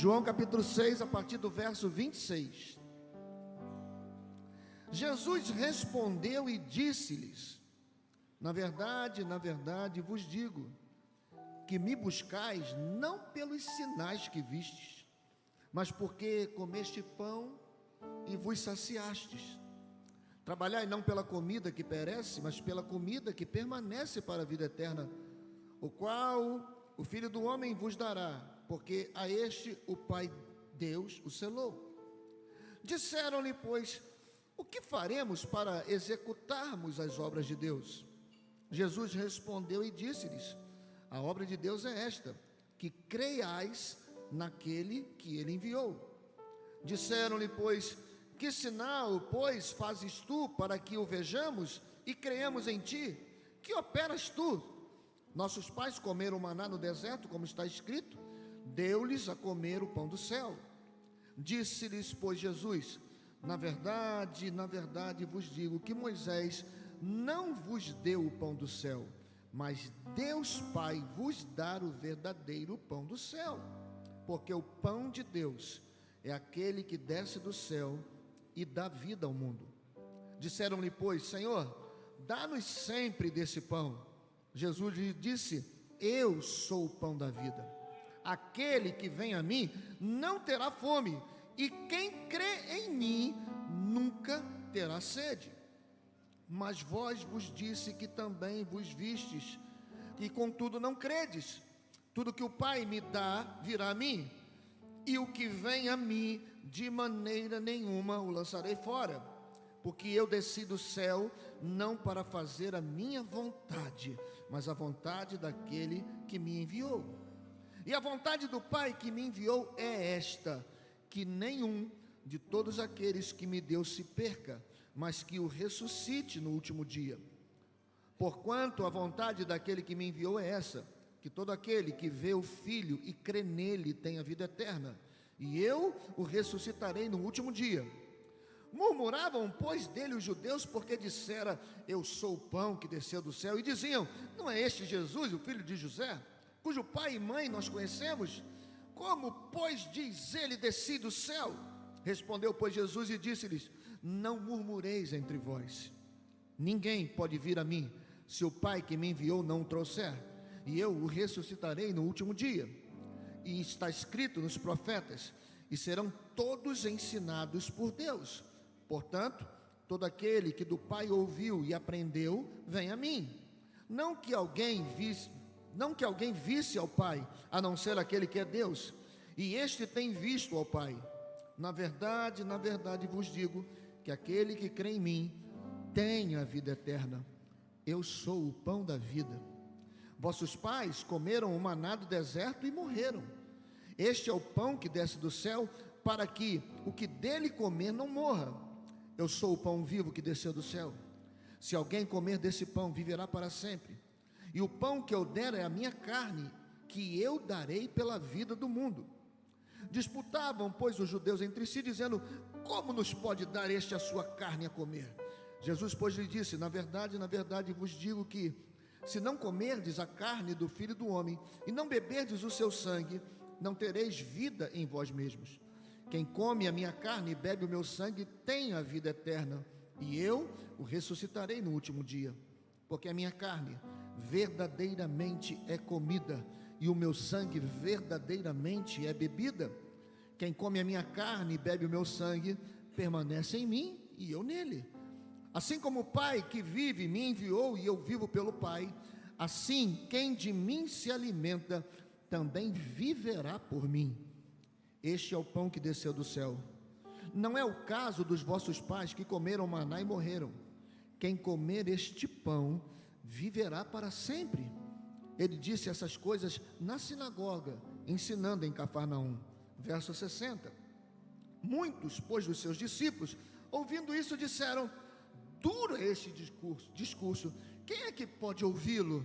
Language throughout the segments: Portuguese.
João capítulo 6, a partir do verso 26. Jesus respondeu e disse-lhes: na verdade, vos digo, que me buscais não pelos sinais que vistes, mas porque comeste pão e vos saciastes. Trabalhai não pela comida que perece, mas pela comida que permanece para a vida eterna, o qual o Filho do Homem vos dará, porque a este o Pai Deus o selou. Disseram-lhe, pois, o que faremos para executarmos as obras de Deus? Jesus respondeu e disse-lhes: a obra de Deus é esta, que creiais naquele que ele enviou. Disseram-lhe, pois, que sinal, pois, fazes tu para que o vejamos e creiamos em ti? Que operas tu? Nossos pais comeram maná no deserto, como está escrito: deu-lhes a comer o pão do céu. Disse-lhes, pois, Jesus: na verdade vos digo que Moisés não vos deu o pão do céu, mas Deus Pai vos dá o verdadeiro pão do céu, porque o pão de Deus é aquele que desce do céu e dá vida ao mundo. Disseram-lhe, pois, Senhor, dá-nos sempre desse pão. Jesus lhe disse: eu sou o pão da vida. Aquele que vem a mim não terá fome, e quem crê em mim nunca terá sede. Mas vos disse que também vos vistes, e contudo não credes. Tudo que o Pai me dá virá a mim, e o que vem a mim, de maneira nenhuma o lançarei fora. Porque eu desci do céu, não para fazer a minha vontade, mas a vontade daquele que me enviou. E a vontade do Pai que me enviou é esta: que nenhum de todos aqueles que me deu se perca, mas que o ressuscite no último dia. Porquanto a vontade daquele que me enviou é essa, que todo aquele que vê o Filho e crê nele tenha vida eterna, e eu o ressuscitarei no último dia. Murmuravam, pois, dele os judeus, porque dissera: eu sou o pão que desceu do céu. E diziam: não é este Jesus, o filho de José, cujo pai e mãe nós conhecemos? Como, pois, diz ele: desci do céu? Respondeu, pois, Jesus e disse-lhes: não murmureis entre vós. Ninguém pode vir a mim, se o Pai que me enviou não o trouxer, e eu o ressuscitarei no último dia. E está escrito nos profetas: e serão todos ensinados por Deus. Portanto, todo aquele que do Pai ouviu e aprendeu, vem a mim. Não que alguém visse ao Pai, a não ser aquele que é Deus, e este tem visto ao Pai. Na verdade vos digo, que aquele que crê em mim tem a vida eterna. Eu sou o pão da vida. Vossos pais comeram o maná do deserto e morreram. Este é o pão que desce do céu, para que o que dele comer não morra. Eu sou o pão vivo que desceu do céu. Se alguém comer desse pão, viverá para sempre. E o pão que eu der é a minha carne, que eu darei pela vida do mundo. Disputavam, pois, os judeus entre si, dizendo: como nos pode dar este a sua carne a comer? Jesus, pois, lhe disse: na verdade vos digo que, se não comerdes a carne do Filho do Homem, e não beberdes o seu sangue, não tereis vida em vós mesmos. Quem come a minha carne e bebe o meu sangue tem a vida eterna, e eu o ressuscitarei no último dia. Porque a minha carne verdadeiramente é comida, e o meu sangue verdadeiramente é bebida. Quem come a minha carne e bebe o meu sangue, permanece em mim e eu nele. Assim como o Pai que vive me enviou e eu vivo pelo Pai, assim quem de mim se alimenta também viverá por mim. Este é o pão que desceu do céu. Não é o caso dos vossos pais que comeram maná e morreram. Quem comer este pão viverá para sempre. Ele disse essas coisas na sinagoga, ensinando em Cafarnaum. Verso 60. Muitos, pois, dos seus discípulos, ouvindo isso, disseram: duro é este discurso, quem é que pode ouvi-lo?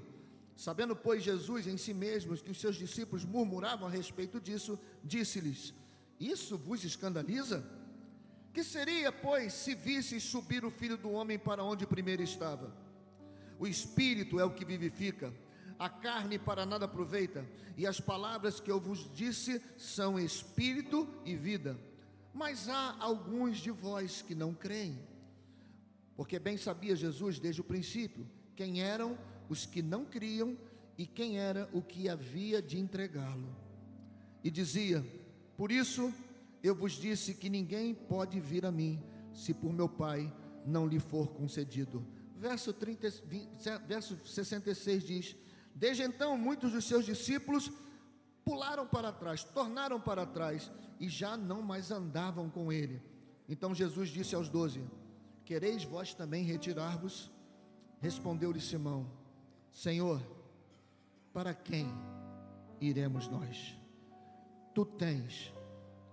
Sabendo, pois, Jesus em si mesmo que os seus discípulos murmuravam a respeito disso, disse-lhes: isso vos escandaliza? Que seria, pois, se visseis subir o Filho do Homem para onde primeiro estava? O Espírito é o que vivifica, A carne para nada aproveita, e as palavras que eu vos disse são espírito e vida. Mas há alguns de vós que não creem. Porque bem sabia Jesus desde o princípio quem eram os que não criam e quem era o que havia de entregá-lo. E dizia: por isso eu vos disse que ninguém pode vir a mim, se por meu Pai não lhe for concedido. Verso 66 diz: desde então muitos dos seus discípulos pularam para trás, tornaram para trás, e já não mais andavam com ele. Então Jesus disse aos 12: quereis vós também retirar-vos? Respondeu-lhe Simão: Senhor, para quem iremos nós? Tu tens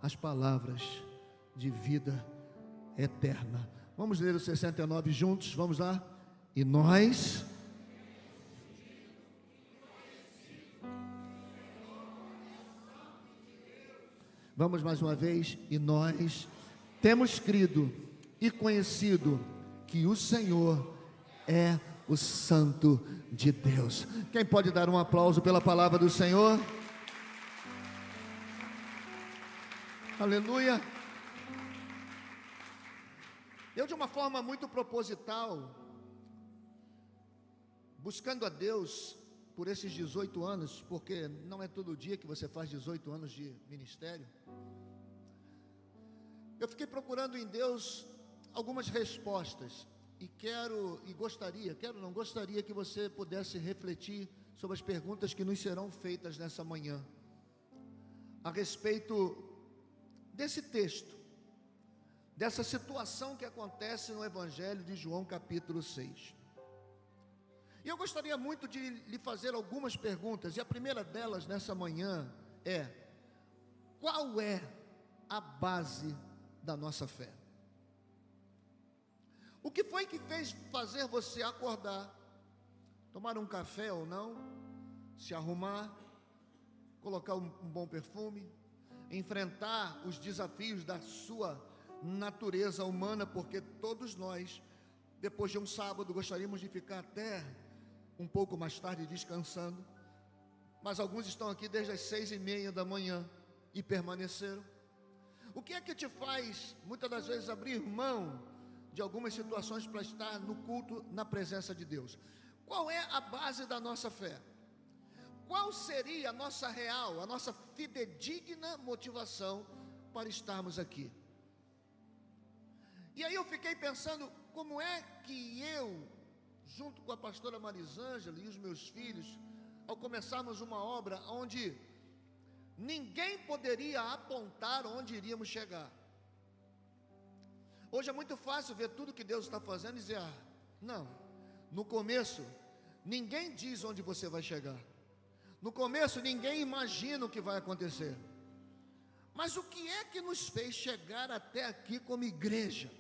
as palavras de vida eterna. Vamos ler o 69 juntos, vamos lá? E nós... Vamos mais uma vez. E nós temos crido e conhecido que o Senhor é o Santo de Deus. Quem pode dar um aplauso pela palavra do Senhor? Aleluia. Eu, de uma forma muito proposital, buscando a Deus por esses 18 anos, porque não é todo dia que você faz 18 anos de ministério, eu fiquei procurando em Deus algumas respostas, e gostaria que você pudesse refletir sobre as perguntas que nos serão feitas nessa manhã, a respeito desse texto, dessa situação que acontece no Evangelho de João capítulo 6. E eu gostaria muito de lhe fazer algumas perguntas, e a primeira delas nessa manhã é: qual é a base da nossa fé? O que foi que fez fazer você acordar, tomar um café ou não, se arrumar, colocar um bom perfume, enfrentar os desafios da sua natureza humana, porque todos nós, depois de um sábado, gostaríamos de ficar até um pouco mais tarde descansando, mas alguns estão aqui desde as 6:30 da manhã e permaneceram. O que é que te faz, muitas das vezes, abrir mão de algumas situações para estar no culto, na presença de Deus? Qual é a base da nossa fé? Qual seria a nossa real, a nossa fidedigna motivação para estarmos aqui? E aí eu fiquei pensando, como é que eu, junto com a pastora Marisângela e os meus filhos, ao começarmos uma obra onde ninguém poderia apontar onde iríamos chegar. Hoje é muito fácil ver tudo que Deus está fazendo e dizer: não, no começo ninguém diz onde você vai chegar, no começo ninguém imagina o que vai acontecer. Mas o que é que nos fez chegar até aqui como igreja?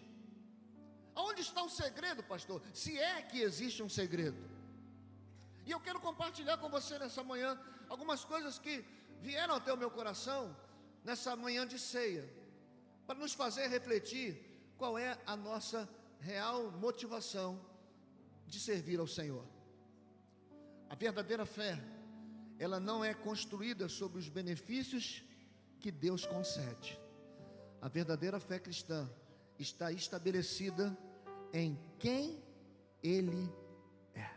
Aonde está o segredo, pastor? Se é que existe um segredo. E eu quero compartilhar com você nessa manhã algumas coisas que vieram até o meu coração nessa manhã de ceia, para nos fazer refletir qual é a nossa real motivação de servir ao Senhor. A verdadeira fé, ela não é construída sobre os benefícios que Deus concede. A verdadeira fé cristã está estabelecida em quem Ele é.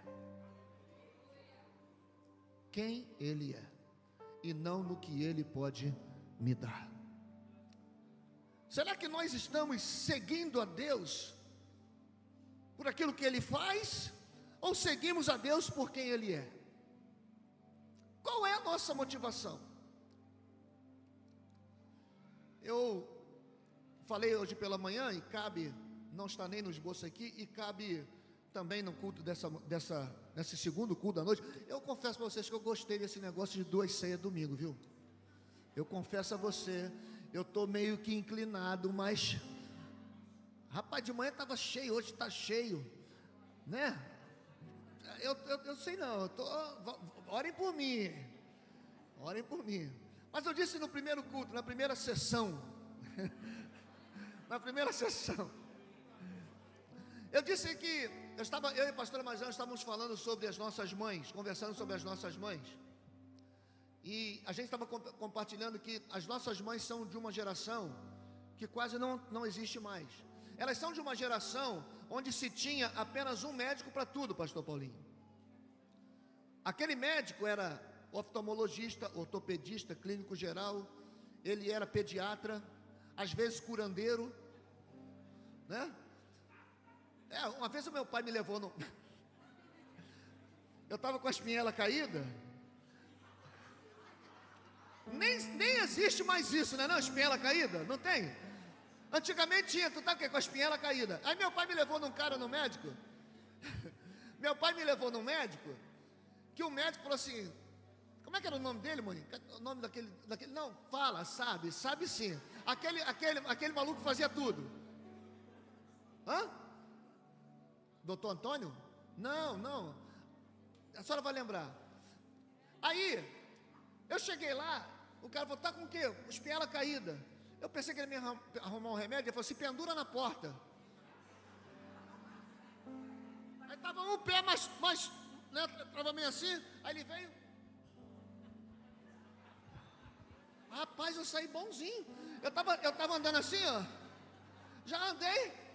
Quem Ele é, e não no que Ele pode me dar. Será que nós estamos seguindo a Deus por aquilo que Ele faz, ou seguimos a Deus por quem Ele é? Qual é a nossa motivação? Eu falei hoje pela manhã, e cabe, não está nem no esboço aqui, e cabe também no culto nesse segundo culto da noite. Eu confesso para vocês que eu gostei desse negócio de 2 ceias domingo, viu? Eu confesso a você, eu estou meio que inclinado, mas rapaz, de manhã estava cheio, hoje está cheio, né? Eu sei não, orem por mim, mas eu disse no primeiro culto, na primeira sessão, eu disse que eu e a pastora Maisana estávamos falando sobre as nossas mães, conversando sobre as nossas mães. E a gente estava compartilhando que as nossas mães são de uma geração que quase não existe mais. Elas são de uma geração onde se tinha apenas um médico para tudo, pastor Paulinho. Aquele médico era oftalmologista, ortopedista, clínico geral, ele era pediatra, às vezes curandeiro, né? Uma vez o meu pai me levou no... Eu estava com a espinhela caída. Nem existe mais isso, né? Não, espinhela caída, não tem. Antigamente tinha, tu tá o quê? Com a espinhela caída. Aí meu pai me levou num cara no médico. Meu pai me levou num médico, que o médico falou assim, como é que era o nome dele, mãe? O nome daquele não, fala, sabe sim. Aquele maluco fazia tudo. Hã? Doutor Antônio? Não. A senhora vai lembrar. Aí, eu cheguei lá, o cara falou, tá com o quê? Espinhela caída. Eu pensei que ele me arrumar um remédio. Ele falou, se pendura na porta. Aí estava um pé mais né, estava meio assim. Aí ele veio. Rapaz, eu saí bonzinho. Eu tava andando assim, ó. Já andei.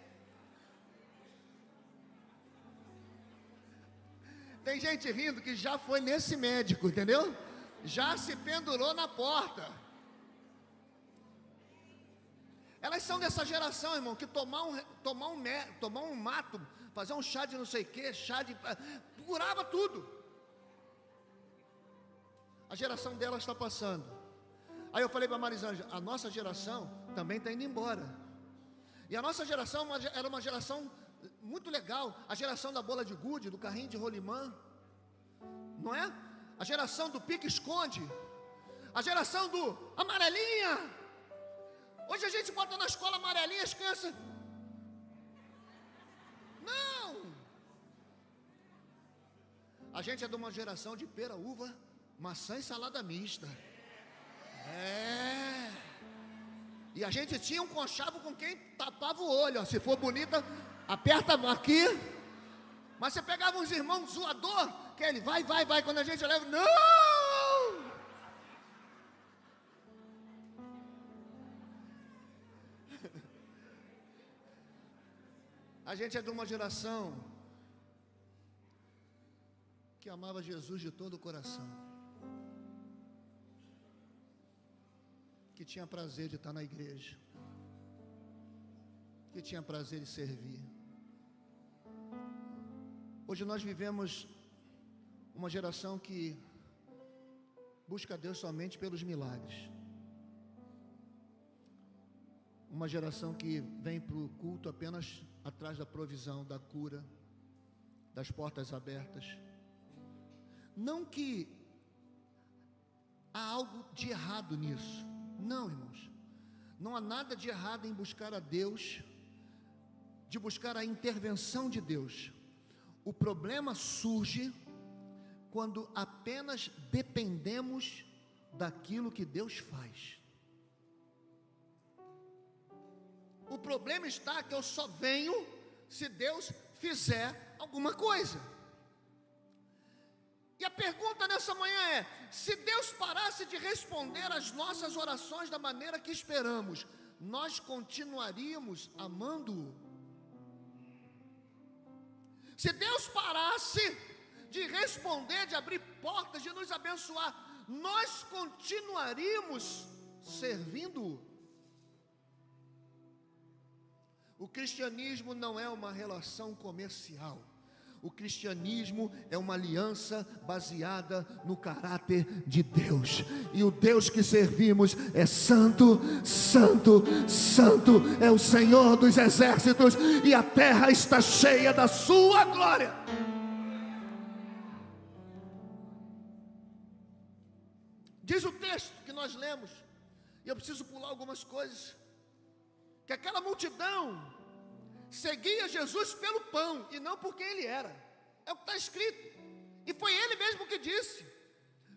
Tem gente rindo que já foi nesse médico, entendeu? Já se pendurou na porta. Elas são dessa geração, irmão, que tomar um mato, fazer um chá de não sei o que, curava tudo. A geração dela está passando. Aí eu falei para a Marisângela, a nossa geração também está indo embora. E a nossa geração era uma geração muito legal. A geração da bola de gude, do carrinho de rolimã, não é? A geração do pique-esconde. A geração do amarelinha. Hoje a gente bota na escola amarelinha, as crianças... Não! A gente é de uma geração de pera, uva, maçã e salada mista. E a gente tinha um conchavo com quem tapava o olho, ó. Se for bonita, aperta aqui. Mas você pegava uns irmãos zoador, que ele vai, quando a gente leva, não! A gente é de uma geração que amava Jesus de todo o coração, que tinha prazer de estar na igreja, que tinha prazer de servir. Hoje nós vivemos uma geração que busca Deus somente pelos milagres. Uma geração que vem para o culto apenas atrás da provisão, da cura, das portas abertas. Não que há algo de errado nisso. Não, irmãos. Não há nada de errado em buscar a Deus, de buscar a intervenção de Deus. O problema surge quando apenas dependemos daquilo que Deus faz. O problema está que eu só venho se Deus fizer alguma coisa. E a pergunta nessa manhã é: se Deus parasse de responder às nossas orações da maneira que esperamos, nós continuaríamos amando-o? Se Deus parasse de responder, de abrir portas, de nos abençoar, nós continuaríamos servindo-o? O cristianismo não é uma relação comercial. O cristianismo é uma aliança baseada no caráter de Deus. E o Deus que servimos é santo, santo, santo. É o Senhor dos exércitos. E a terra está cheia da sua glória. Diz o texto que nós lemos, e eu preciso pular algumas coisas, que aquela multidão seguia Jesus pelo pão e não por quem ele era. É o que está escrito. E foi ele mesmo que disse.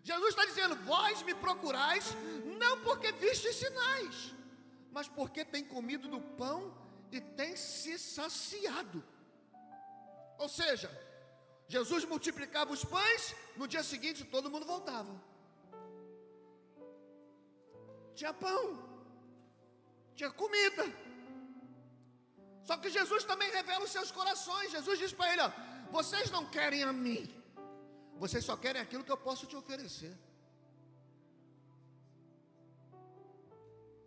Jesus está dizendo: vós me procurais não porque vistes sinais, mas porque tem comido do pão e tem se saciado. Ou seja, Jesus multiplicava os pães, no dia seguinte todo mundo voltava. Tinha pão, tinha comida. Só que Jesus também revela os seus corações. Jesus diz para ele, ó, vocês não querem a mim, vocês só querem aquilo que eu posso te oferecer.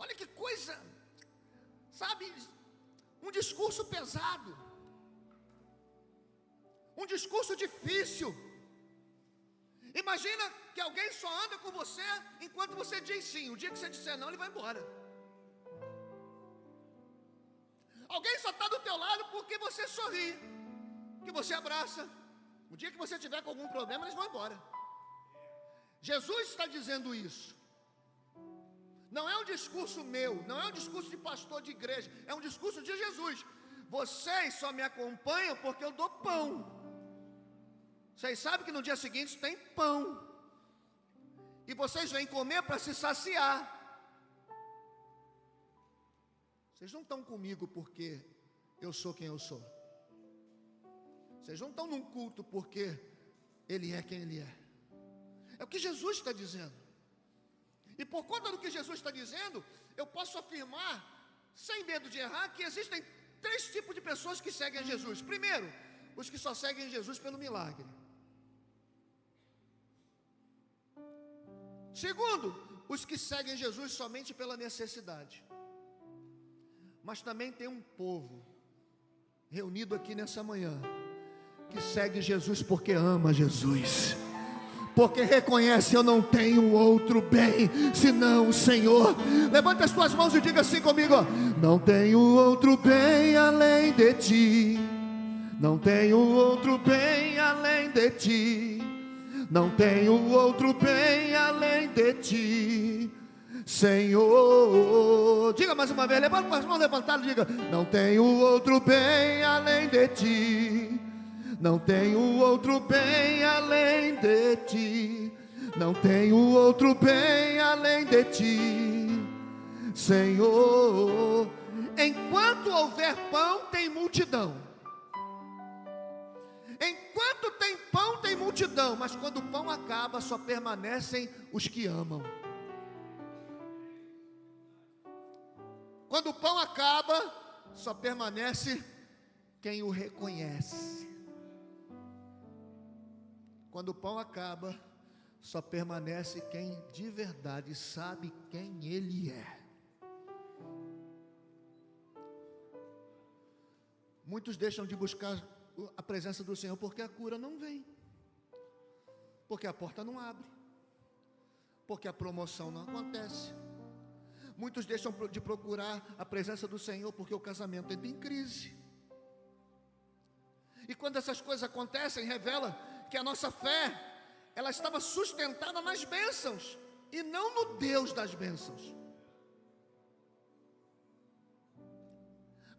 Olha que coisa, sabe, um discurso pesado, um discurso difícil. Imagina que alguém só anda com você enquanto você diz sim. O dia que você disser não, ele vai embora. Alguém só está do teu lado porque você sorri, que você abraça. O dia que você tiver com algum problema, eles vão embora. Jesus está dizendo isso. Não é um discurso meu, não é um discurso de pastor de igreja, é um discurso de Jesus. Vocês só me acompanham porque eu dou pão. Vocês sabem que no dia seguinte tem pão, e vocês vêm comer para se saciar. Vocês não estão comigo porque eu sou quem eu sou. Vocês não estão num culto porque Ele é quem Ele é. É o que Jesus está dizendo. E por conta do que Jesus está dizendo, eu posso afirmar, sem medo de errar, que existem 3 tipos de pessoas que seguem a Jesus. Primeiro, os que só seguem Jesus pelo milagre. Segundo, os que seguem Jesus somente pela necessidade. Mas também tem um povo reunido aqui nessa manhã que segue Jesus porque ama Jesus, porque reconhece: eu não tenho outro bem senão o Senhor. Levante as suas mãos e diga assim comigo: não tenho outro bem além de ti, não tenho outro bem além de ti, não tenho outro bem além de ti, Senhor. Diga mais uma vez, levanta com as mãos levantadas, diga: não tenho outro bem além de ti, não tenho outro bem além de ti, não tenho outro bem além de ti, Senhor. Enquanto houver pão, tem multidão. Enquanto tem pão, tem multidão. Mas quando o pão acaba, só permanecem os que amam. Quando o pão acaba, só permanece quem o reconhece. Quando o pão acaba, só permanece quem de verdade sabe quem Ele é. Muitos deixam de buscar a presença do Senhor porque a cura não vem, porque a porta não abre, porque a promoção não acontece. Muitos deixam de procurar a presença do Senhor porque o casamento entra em crise. E quando essas coisas acontecem, revela que a nossa fé, ela estava sustentada nas bênçãos e não no Deus das bênçãos.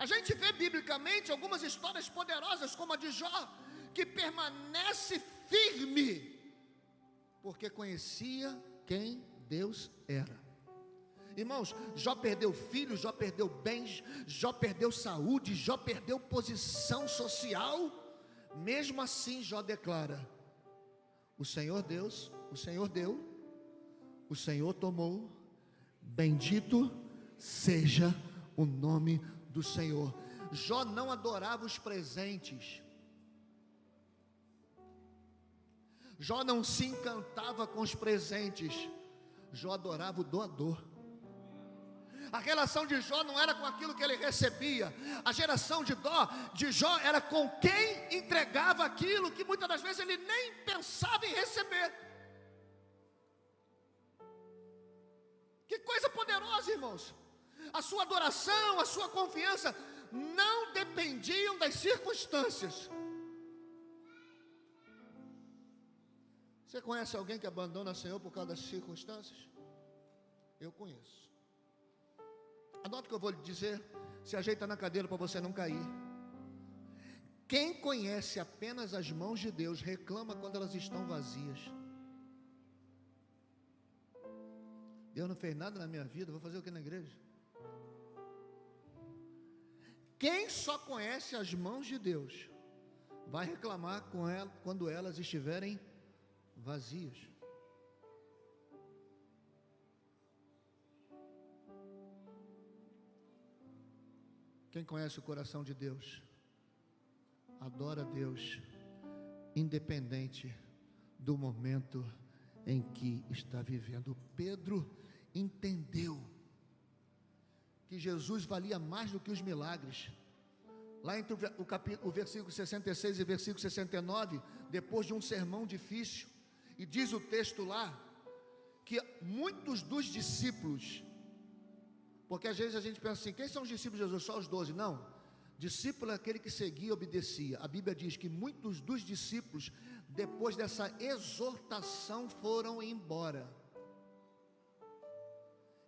A gente vê biblicamente algumas histórias poderosas, como a de Jó, que permanece firme, porque conhecia quem Deus era. Irmãos, Jó perdeu filhos, Jó perdeu bens, Jó perdeu saúde, Jó perdeu posição social. Mesmo assim, Jó declara: o Senhor Deus, o Senhor deu, o Senhor tomou, bendito seja o nome do Senhor. Jó não adorava os presentes, Jó não se encantava com os presentes, Jó adorava o doador. A relação de Jó não era com aquilo que ele recebia, a geração de Jó era com quem entregava aquilo que muitas das vezes ele nem pensava em receber. Que coisa poderosa, irmãos! A sua adoração, a sua confiança não dependiam das circunstâncias. Você conhece alguém que abandona o Senhor por causa das circunstâncias? Eu conheço. Anota o que eu vou lhe dizer. Se ajeita na cadeira para você não cair. Quem conhece apenas as mãos de Deus reclama quando elas estão vazias. Deus não fez nada na minha vida, vou fazer o que na igreja? Quem só conhece as mãos de Deus vai reclamar com ela quando elas estiverem vazias. Quem conhece o coração de Deus, adora a Deus, independente do momento em que está vivendo. Pedro entendeu que Jesus valia mais do que os milagres. Lá entre o versículo 66 e versículo 69, depois de um sermão difícil, e diz o texto lá, que muitos dos discípulos, porque às vezes a gente pensa assim, quem são os discípulos de Jesus? Só os 12, não, discípulo é aquele que seguia e obedecia. A Bíblia diz que muitos dos discípulos, depois dessa exortação, foram embora.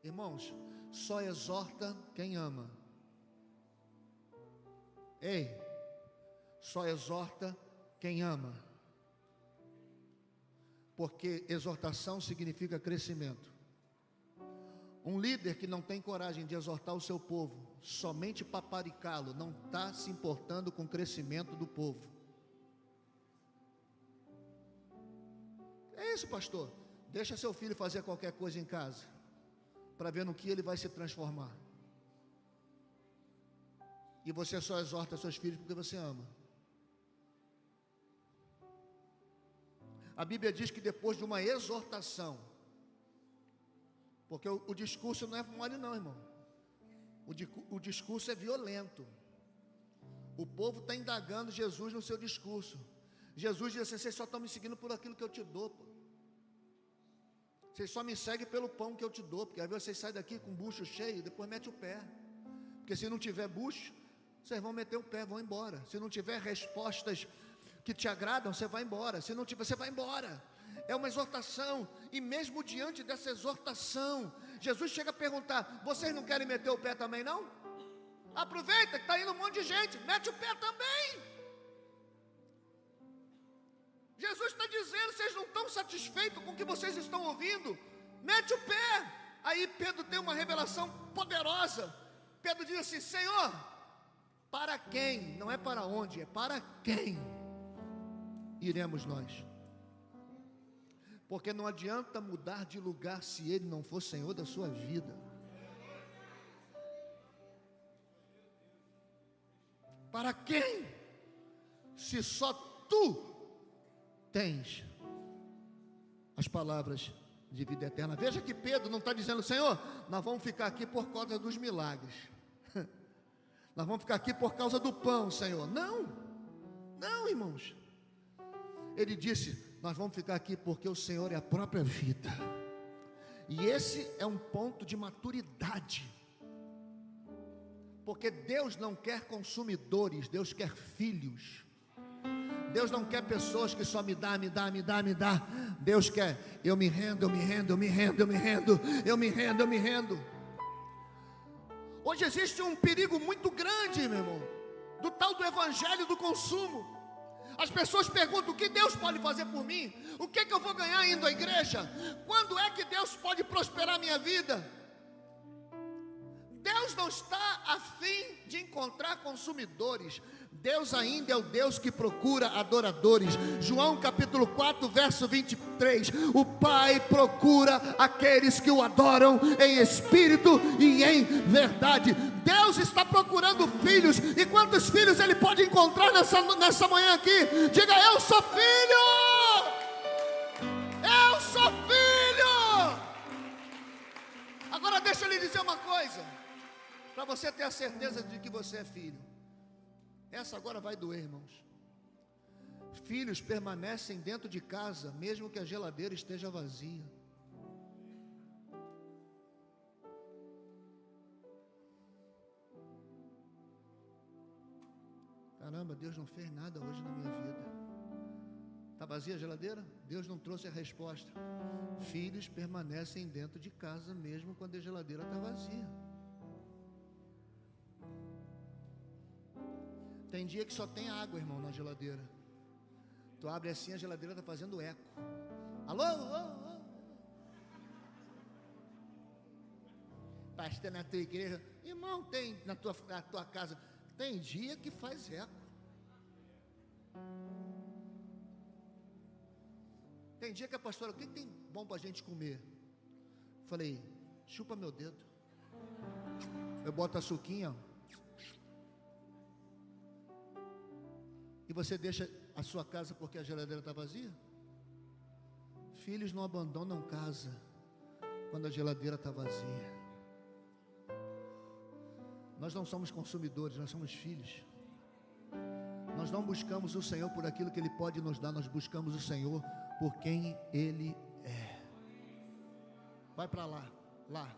Irmãos, só exorta quem ama. Ei, só exorta quem ama, porque exortação significa crescimento. Um líder que não tem coragem de exortar o seu povo, somente paparicá-lo, não está se importando com o crescimento do povo. É isso, pastor. Deixa seu filho fazer qualquer coisa em casa, para ver no que ele vai se transformar. E você só exorta seus filhos porque você ama. A Bíblia diz que depois de uma exortação, porque o discurso não é mole não, irmão. O discurso é violento. O povo está indagando Jesus no seu discurso. Jesus diz assim, vocês só estão me seguindo por aquilo que eu te dou, pô. Vocês só me seguem pelo pão que eu te dou, porque aí vocês saem daqui com o bucho cheio e depois mete o pé. Porque se não tiver bucho, vocês vão meter o pé, vão embora. Se não tiver respostas que te agradam, você vai embora. Se não tiver, você vai embora. É uma exortação, e mesmo diante dessa exortação, Jesus chega a perguntar, vocês não querem meter o pé também não? Aproveita que está indo um monte de gente, mete o pé também. Jesus está dizendo, vocês não estão satisfeitos com o que vocês estão ouvindo? Mete o pé. Aí Pedro tem uma revelação poderosa. Pedro diz assim, Senhor, para quem? Não é para onde, é para quem iremos nós? Porque não adianta mudar de lugar se Ele não for Senhor da sua vida. Para quem? Se só Tu tens as palavras de vida eterna. Veja que Pedro não está dizendo, Senhor, nós vamos ficar aqui por causa dos milagres. Nós vamos ficar aqui por causa do pão, Senhor. Não, não, irmãos. Ele disse, nós vamos ficar aqui porque o Senhor é a própria vida. E esse é um ponto de maturidade. Porque Deus não quer consumidores, Deus quer filhos. Deus não quer pessoas que só me dá. Deus quer, eu me rendo. Hoje existe um perigo muito grande, meu irmão, do tal do evangelho do consumo. As pessoas perguntam, o que Deus pode fazer por mim? O que eu vou ganhar indo à igreja? Quando é que Deus pode prosperar a minha vida? Deus não está a fim de encontrar consumidores. Deus ainda é o Deus que procura adoradores. João capítulo 4, verso 23. O Pai procura aqueles que o adoram em espírito e em verdade. Deus está procurando filhos. E quantos filhos Ele pode encontrar nessa manhã aqui? Diga, eu sou filho! Eu sou filho! Agora deixa eu lhe dizer uma coisa, para você ter a certeza de que você é filho. Essa agora vai doer, irmãos. Filhos permanecem dentro de casa, mesmo que a geladeira esteja vazia. Caramba, Deus não fez nada hoje na minha vida. Está vazia a geladeira? Deus não trouxe a resposta. Filhos permanecem dentro de casa, mesmo quando a geladeira está vazia. Tem dia que só tem água, irmão, na geladeira. Tu abre assim, a geladeira está fazendo eco. Alô, alô, alô. Pastor, na tua igreja, irmão, tem na tua casa, tem dia que faz eco. Tem dia que a pastora, o que tem bom para a gente comer? Falei, chupa meu dedo. Eu boto a suquinha, e você deixa a sua casa porque a geladeira está vazia? Filhos não abandonam casa quando a geladeira está vazia. Nós não somos consumidores, nós somos filhos. Nós não buscamos o Senhor por aquilo que Ele pode nos dar, nós buscamos o Senhor por quem Ele é. Vai para lá, lá.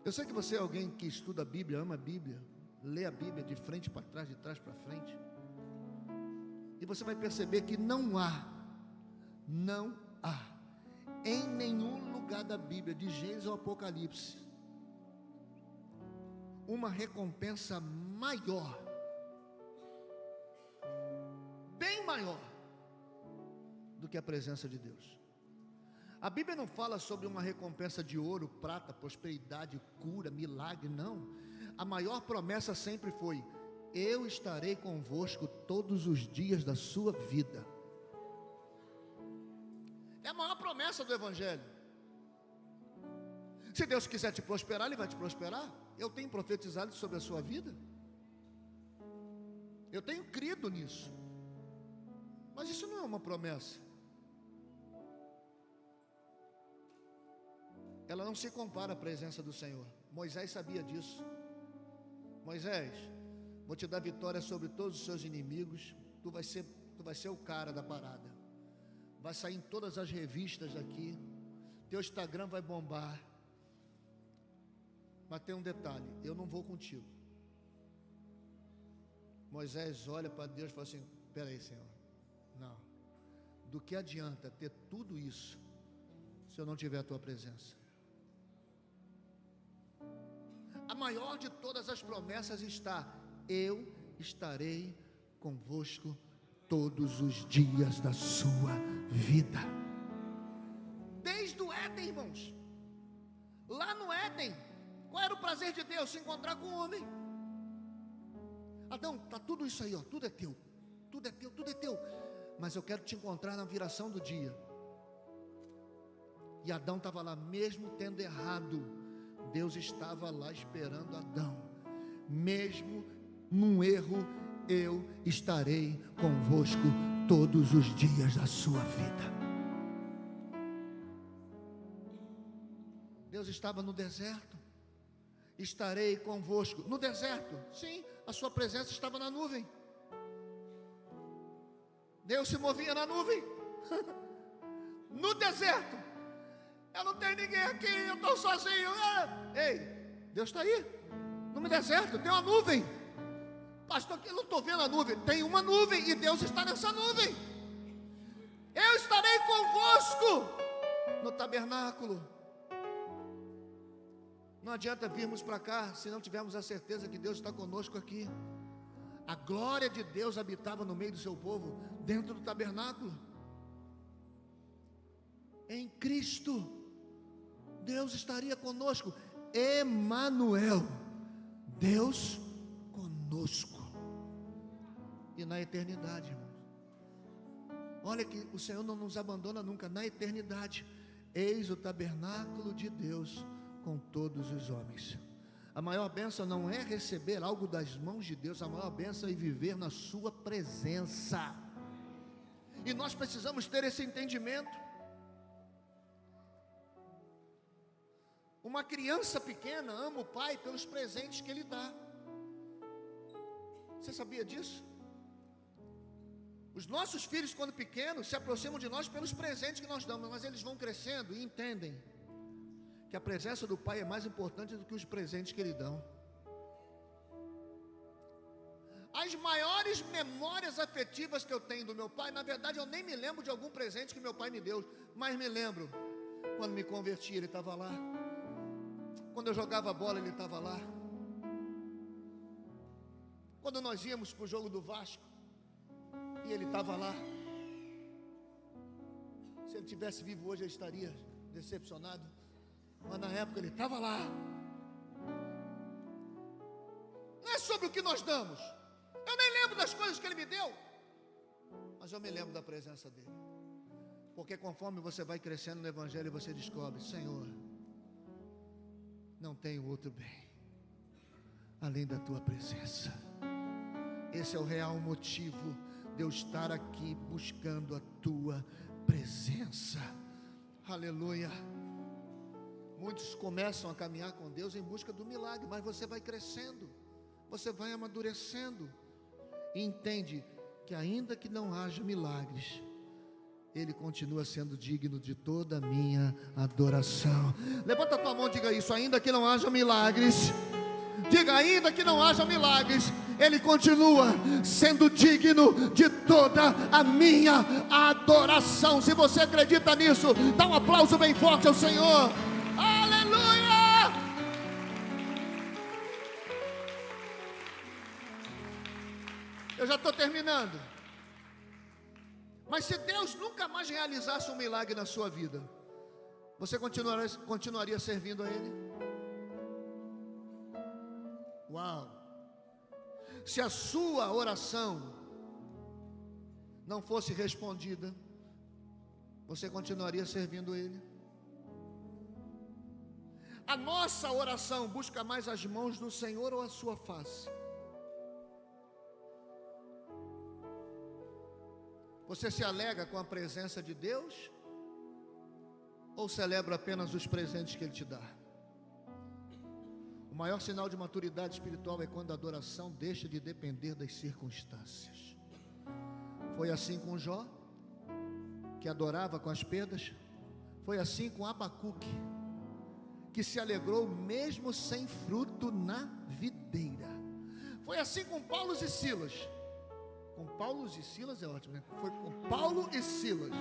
Eu sei que você é alguém que estuda a Bíblia, ama a Bíblia, lê a Bíblia de frente para trás, de trás para frente. E você vai perceber que não há, em nenhum lugar da Bíblia, de Gênesis ao Apocalipse, uma recompensa maior, bem maior, do que a presença de Deus. A Bíblia não fala sobre uma recompensa de ouro, prata, prosperidade, cura, milagre, não. A maior promessa sempre foi: eu estarei convosco todos os dias da sua vida. É a maior promessa do Evangelho. Se Deus quiser te prosperar, Ele vai te prosperar. Eu tenho profetizado sobre a sua vida, eu tenho crido nisso, mas isso não é uma promessa. Ela não se compara à presença do Senhor. Moisés sabia disso. Moisés, vou te dar vitória sobre todos os seus inimigos. Tu vai ser o cara da parada. Vai sair em todas as revistas daqui. Teu Instagram vai bombar. Mas tem um detalhe: eu não vou contigo. Moisés olha para Deus e fala assim: espera aí, Senhor, não. Do que adianta ter tudo isso se eu não tiver a tua presença? A maior de todas as promessas está: eu estarei convosco todos os dias da sua vida. Desde o Éden, irmãos. Lá no Éden, qual era o prazer de Deus? Se encontrar com o homem. Adão, está tudo isso aí, ó, tudo é teu, tudo é teu, tudo é teu, mas eu quero te encontrar na viração do dia. E Adão estava lá, mesmo tendo errado, Deus estava lá esperando Adão. Mesmo num erro, eu estarei convosco todos os dias da sua vida. Deus estava no deserto. Estarei convosco no deserto. Sim, a sua presença estava na nuvem. Deus se movia na nuvem. No deserto. Eu não tenho ninguém aqui, eu estou sozinho. Ei, Deus está aí, no deserto, tem uma nuvem. Pastor, eu não estou vendo a nuvem. Tem uma nuvem e Deus está nessa nuvem. Eu estarei convosco no tabernáculo. Não adianta virmos para cá se não tivermos a certeza que Deus está conosco aqui. A glória de Deus habitava no meio do seu povo, dentro do tabernáculo. Em Cristo, Deus estaria conosco. Emanuel, Deus conosco. E na eternidade, irmão, olha que o Senhor não nos abandona nunca. Na eternidade, eis o tabernáculo de Deus com todos os homens. A maior bênção não é receber algo das mãos de Deus. A maior bênção é viver na sua presença. E nós precisamos ter esse entendimento. Uma criança pequena ama o pai pelos presentes que ele dá. Você sabia disso? Os nossos filhos, quando pequenos, se aproximam de nós pelos presentes que nós damos, mas eles vão crescendo e entendem que a presença do pai é mais importante do que os presentes que ele dão. As maiores memórias afetivas que eu tenho do meu pai, na verdade eu nem me lembro de algum presente que meu pai me deu, mas me lembro, quando me converti ele estava lá, quando eu jogava bola ele estava lá, quando nós íamos para o jogo do Vasco, e ele estava lá. Se ele tivesse vivo hoje eu estaria decepcionado, mas na época ele estava lá. Não é sobre o que nós damos, eu nem lembro das coisas que ele me deu, mas eu me lembro da presença dele, porque conforme você vai crescendo no Evangelho, você descobre: Senhor, não tenho outro bem além da tua presença. Esse é o real motivo de eu estar aqui buscando a tua presença. Aleluia. Muitos começam a caminhar com Deus em busca do milagre, mas você vai crescendo, você vai amadurecendo e entende que ainda que não haja milagres, Ele continua sendo digno de toda a minha adoração. Levanta a tua mão e diga isso: ainda que não haja milagres. Diga: ainda que não haja milagres, Ele continua sendo digno de toda a minha adoração. Se você acredita nisso, dá um aplauso bem forte ao Senhor. Aleluia! Eu já estou terminando. Mas se Deus nunca mais realizasse um milagre na sua vida, você continuaria servindo a Ele? Uau! Se a sua oração não fosse respondida, você continuaria servindo Ele? A nossa oração busca mais as mãos do Senhor ou a sua face? Você se alegra com a presença de Deus ou celebra apenas os presentes que Ele te dá? O maior sinal de maturidade espiritual é quando a adoração deixa de depender das circunstâncias. Foi assim com Jó, que adorava com as pedras. Foi assim com Abacuque, que se alegrou mesmo sem fruto na videira. Foi assim com Paulo e Silas. Com Paulo e Silas é ótimo, né? Foi com Paulo e Silas.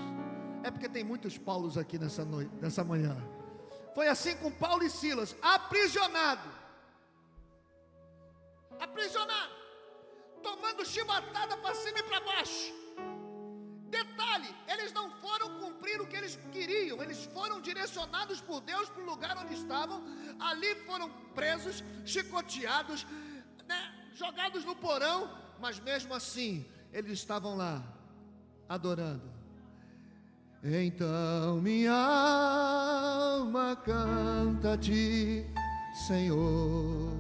É porque tem muitos Paulos aqui nessa manhã. Foi assim com Paulo e Silas, aprisionado, tomando chibatada para cima e para baixo. Detalhe, eles não foram cumprir o que eles queriam, eles foram direcionados por Deus para o lugar onde estavam. Ali foram presos, chicoteados, né, jogados no porão, mas mesmo assim, eles estavam lá, adorando. Então minha alma canta-te, Senhor,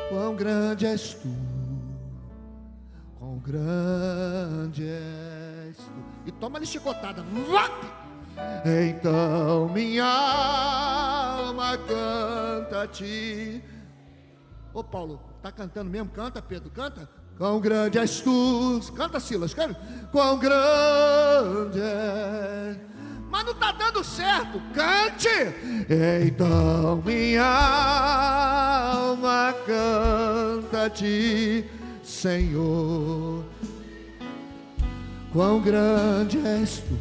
quão grande és tu, quão grande és tu. E toma-lhe chicotada. Então minha alma canta-te. Ô Paulo, está cantando mesmo? Canta, Pedro, canta. Quão grande és tu. Canta, Silas, canta. Quão grande és. mas não está dando certo. Cante. Então minha alma canta-te, Senhor. Quão grande és tu,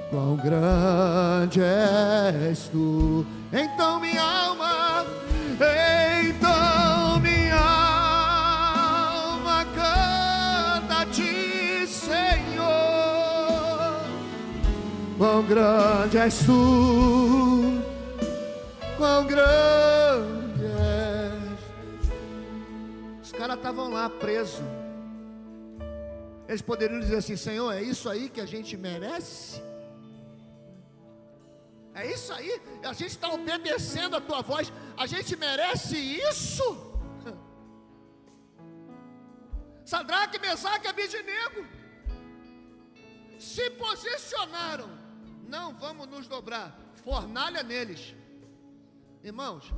quão grande és tu. Então minha alma, então minha alma canta-te, Senhor. Quão grande és tu, quão grande és. Os caras estavam lá presos. Eles poderiam dizer assim: Senhor, é isso aí que a gente merece? É isso aí? A gente está obedecendo a tua voz, a gente merece isso? Sadraque, Mesaque e Abednego se posicionaram: não vamos nos dobrar, fornalha neles. Irmãos,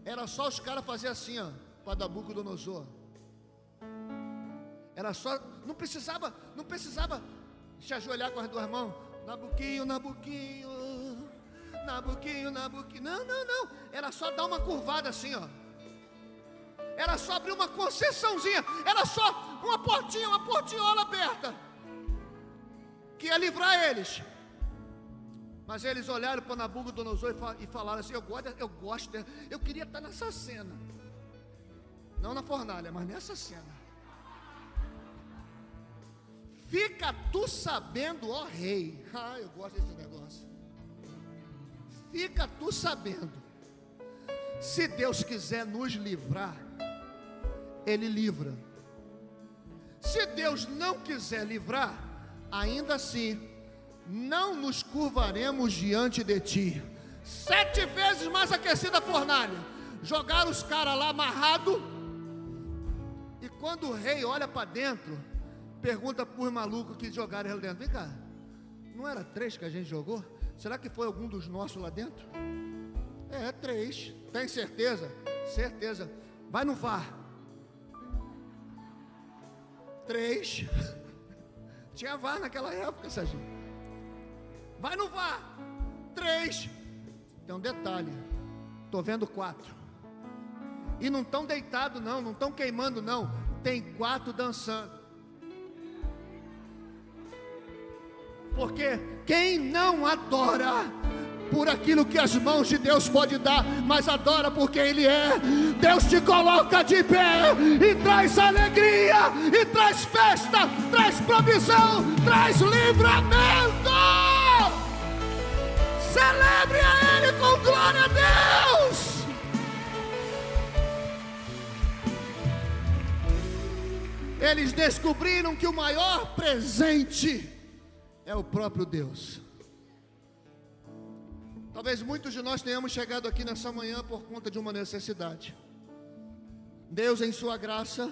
era só os caras fazer assim, ó, para Nabucodonosor. Era só, não precisava se ajoelhar com as duas mãos. Nabuquinho, Nabuquinho, Nabuquinho, Nabuquinho. Não. Era só dar uma curvada assim, ó. Era só abrir uma concessãozinha. Era só uma portinhola aberta, que ia livrar eles. Mas eles olharam para Nabucodonosor e falaram assim: eu gosto, eu queria estar nessa cena. Não na fornalha, mas nessa cena. Fica tu sabendo, ó rei. Eu gosto desse negócio. Fica tu sabendo, se Deus quiser nos livrar, Ele livra. Se Deus não quiser livrar, ainda assim, não nos curvaremos diante de ti. 7 vezes mais aquecida a fornalha. Jogaram os caras lá amarrado. E quando o rei olha para dentro, pergunta para os malucos que jogaram ele dentro: vem cá, não era 3 que a gente jogou? Será que foi algum dos nossos lá dentro? 3. Tem certeza? Certeza. Vai no VAR. 3. Tinha VAR naquela época, Serginho. Vai no VAR. 3. Tem um detalhe: estou vendo 4. E não estão deitados não estão queimando não. Tem 4 dançando. Porque quem não adora por aquilo que as mãos de Deus podem dar, mas adora por quem Ele é, Deus te coloca de pé e traz alegria, e traz festa, traz provisão, traz livramento. Celebre a Ele com glória a Deus. Eles descobriram que o maior presente é o próprio Deus. Talvez muitos de nós tenhamos chegado aqui nessa manhã por conta de uma necessidade. Deus, em sua graça,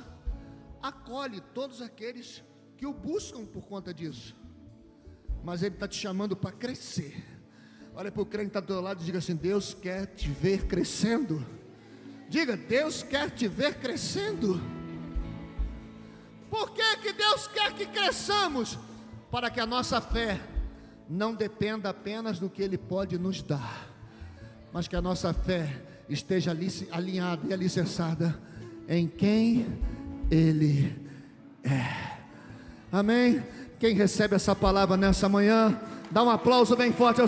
acolhe todos aqueles que o buscam por conta disso. Mas Ele está te chamando para crescer. Olha para o crente que está do teu lado e diga assim: Deus quer te ver crescendo. Diga: Deus quer te ver crescendo. Por que Deus quer que cresçamos? Para que a nossa fé não dependa apenas do que Ele pode nos dar, mas que a nossa fé esteja alinhada e alicerçada em quem Ele é. Amém? Quem recebe essa palavra nessa manhã, dá um aplauso bem forte ao Senhor.